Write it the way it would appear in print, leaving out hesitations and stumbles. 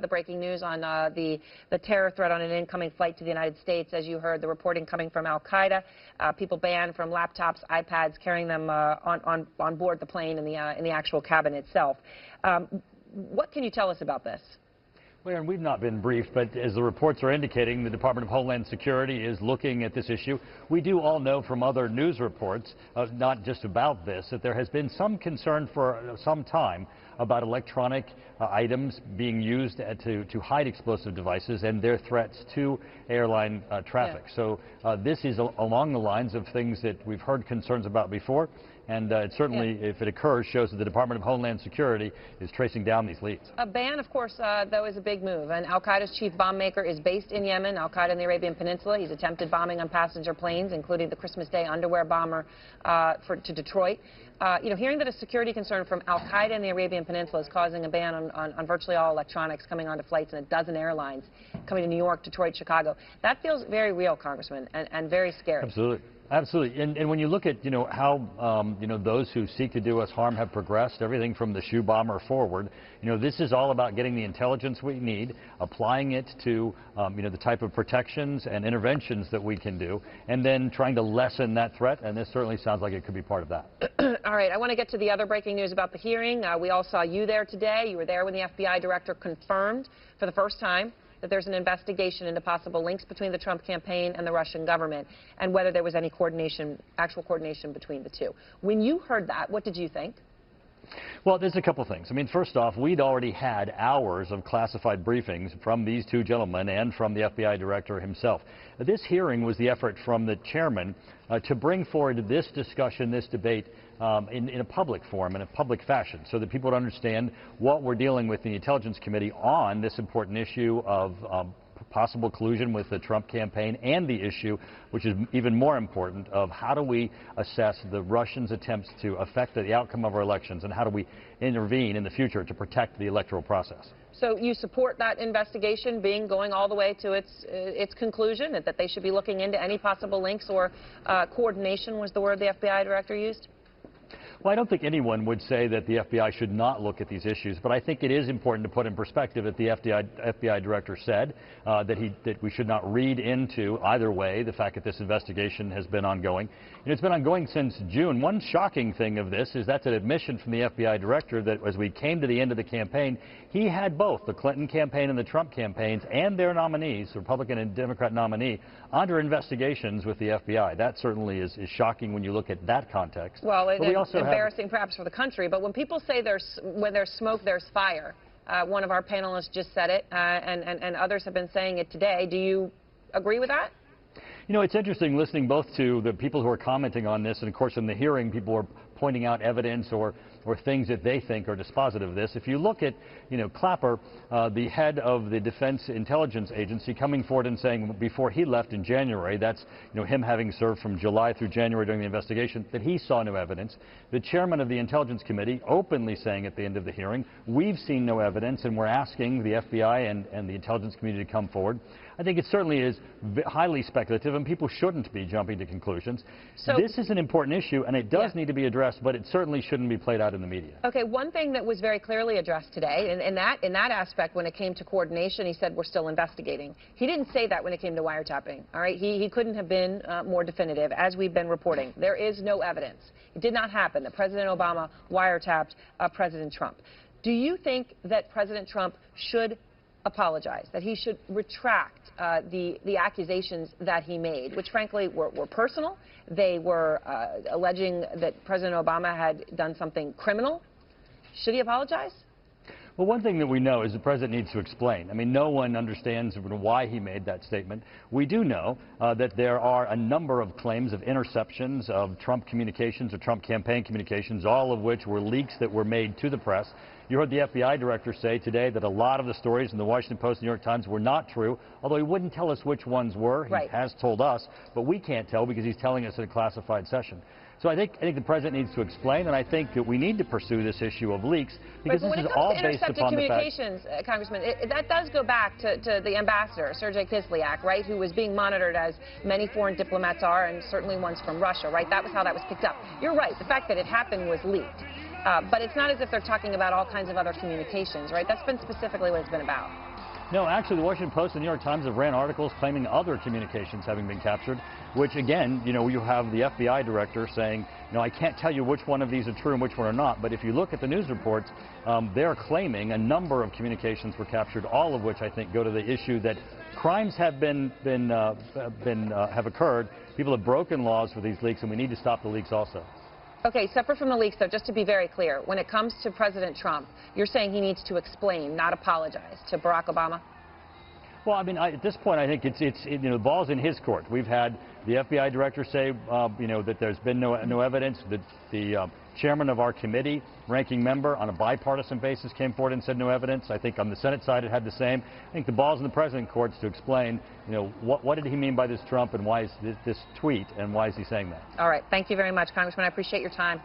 The breaking news on the terror threat on an incoming flight to the United States. As you heard, the reporting coming from Al-Qaeda, people banned from laptops, iPads, carrying them on board the plane in the actual cabin itself. What can you tell us about this? Well, Aaron, we've not been briefed, but as the reports are indicating, the Department of Homeland Security is looking at this issue. We do all know from other news reports, not just about this, that there has been some concern for some time about electronic items being used to hide explosive devices and their threats to airline traffic. Yeah. So this is along the lines of things that we've heard concerns about before. And it certainly, if it occurs, shows that the Department of Homeland Security is tracing down these leads. A ban, of course, though, is a big move. And Al-Qaeda's chief bomb maker is based in Yemen, Al-Qaeda in the Arabian Peninsula. He's attempted bombing on passenger planes, including the Christmas Day underwear bomber to Detroit. Hearing that a security concern from Al-Qaeda in the Arabian Peninsula is causing a ban on virtually all electronics coming onto flights in a dozen airlines coming to New York, Detroit, Chicago, that feels very real, Congressman, and very scary. Absolutely. Absolutely. And when you look at, how, those who seek to do us harm have progressed, everything from the shoe bomber forward, this is all about getting the intelligence we need, applying it to, the type of protections and interventions that we can do, and then trying to lessen that threat. And this certainly sounds like it could be part of that. All right. I want to get to the other breaking news about the hearing. We all saw you there today. You were there when the FBI director confirmed for the first time that there's an investigation into possible links between the Trump campaign and the Russian government, and whether there was any actual coordination between the two. When you heard that, what did you think? Well, there's a couple things. I mean, first off, we'd already had hours of classified briefings from these two gentlemen and from the FBI director himself. This hearing was the effort from the chairman to bring forward this discussion, this debate, in a public forum, in a public fashion, so that people would understand what we're dealing with in the Intelligence Committee on this important issue of possible collusion with the Trump campaign, and the issue, which is even more important, of how do we assess the Russians' attempts to affect the outcome of our elections, and how do we intervene in the future to protect the electoral process. So you support that investigation going all the way to its conclusion, that they should be looking into any possible links, or coordination was the word the FBI director used? Well, I don't think anyone would say that the FBI should not look at these issues, but I think it is important to put in perspective that the FBI director said that we should not read into either way the fact that this investigation has been ongoing. And it's been ongoing since June. One shocking thing of this is that's an admission from the FBI director that as we came to the end of the campaign, he had both the Clinton campaign and the Trump campaigns and their nominees, the Republican and Democrat nominee, under investigations with the FBI. That certainly is shocking when you look at that context. Well, it's embarrassing perhaps for the country, but when people say when there's smoke, there's fire, one of our panelists just said it, and others have been saying it today. Do you agree with that? It's interesting listening both to the people who are commenting on this, and of course in the hearing people are pointing out evidence or things that they think are dispositive of this. If you look at, Clapper, the head of the Defense Intelligence Agency, coming forward and saying before he left in January, that's, him having served from July through January during the investigation, that he saw no evidence. The chairman of the Intelligence Committee openly saying at the end of the hearing, we've seen no evidence, and we're asking the FBI and the Intelligence Community to come forward. I think it certainly is highly speculative, and people shouldn't be jumping to conclusions. So this is an important issue, and it does need to be addressed, but it certainly shouldn't be played out in the media. Okay, one thing that was very clearly addressed today, and in that aspect, when it came to coordination, he said we're still investigating. He didn't say that when it came to wiretapping. All right, he couldn't have been more definitive, as we've been reporting. There is no evidence. It did not happen that President Obama wiretapped President Trump. Do you think that President Trump should apologize, that he should retract the accusations that he made, which frankly were personal? They were alleging that President Obama had done something criminal. Should he apologize? Well, one thing that we know is the president needs to explain. I mean, no one understands why he made that statement. We do know that there are a number of claims of interceptions of Trump communications or Trump campaign communications, all of which were leaks that were made to the press. You heard the FBI director say today that a lot of the stories in the Washington Post and New York Times were not true, although he wouldn't tell us which ones were. He has told us, but we can't tell because he's telling us in a classified session. So I think the president needs to explain, and I think that we need to pursue this issue of leaks, because this is all based upon the fact... communications, Congressman, that does go back to the ambassador, Sergei Kislyak, right, who was being monitored as many foreign diplomats are, and certainly ones from Russia, right? That was how that was picked up. You're right. The fact that it happened was leaked. But it's not as if they're talking about all kinds of other communications, right? That's been specifically what it's been about. No, actually, the Washington Post and the New York Times have ran articles claiming other communications having been captured, which, again, you have the FBI director saying, I can't tell you which one of these are true and which one are not, but if you look at the news reports, they're claiming a number of communications were captured, all of which I think go to the issue that crimes have have occurred, people have broken laws for these leaks, and we need to stop the leaks also. Okay, separate from the leaks, though, just to be very clear, when it comes to President Trump, you're saying he needs to explain, not apologize, to Barack Obama? Well, I mean, at this point, I think the ball's in his court. We've had the FBI director say, that there's been no evidence. The chairman of our committee, ranking member, on a bipartisan basis, came forward and said no evidence. I think on the Senate side, it had the same. I think the ball's in the president's courts to explain, what did he mean by this Trump, and why is this tweet, and why is he saying that? All right. Thank you very much, Congressman. I appreciate your time.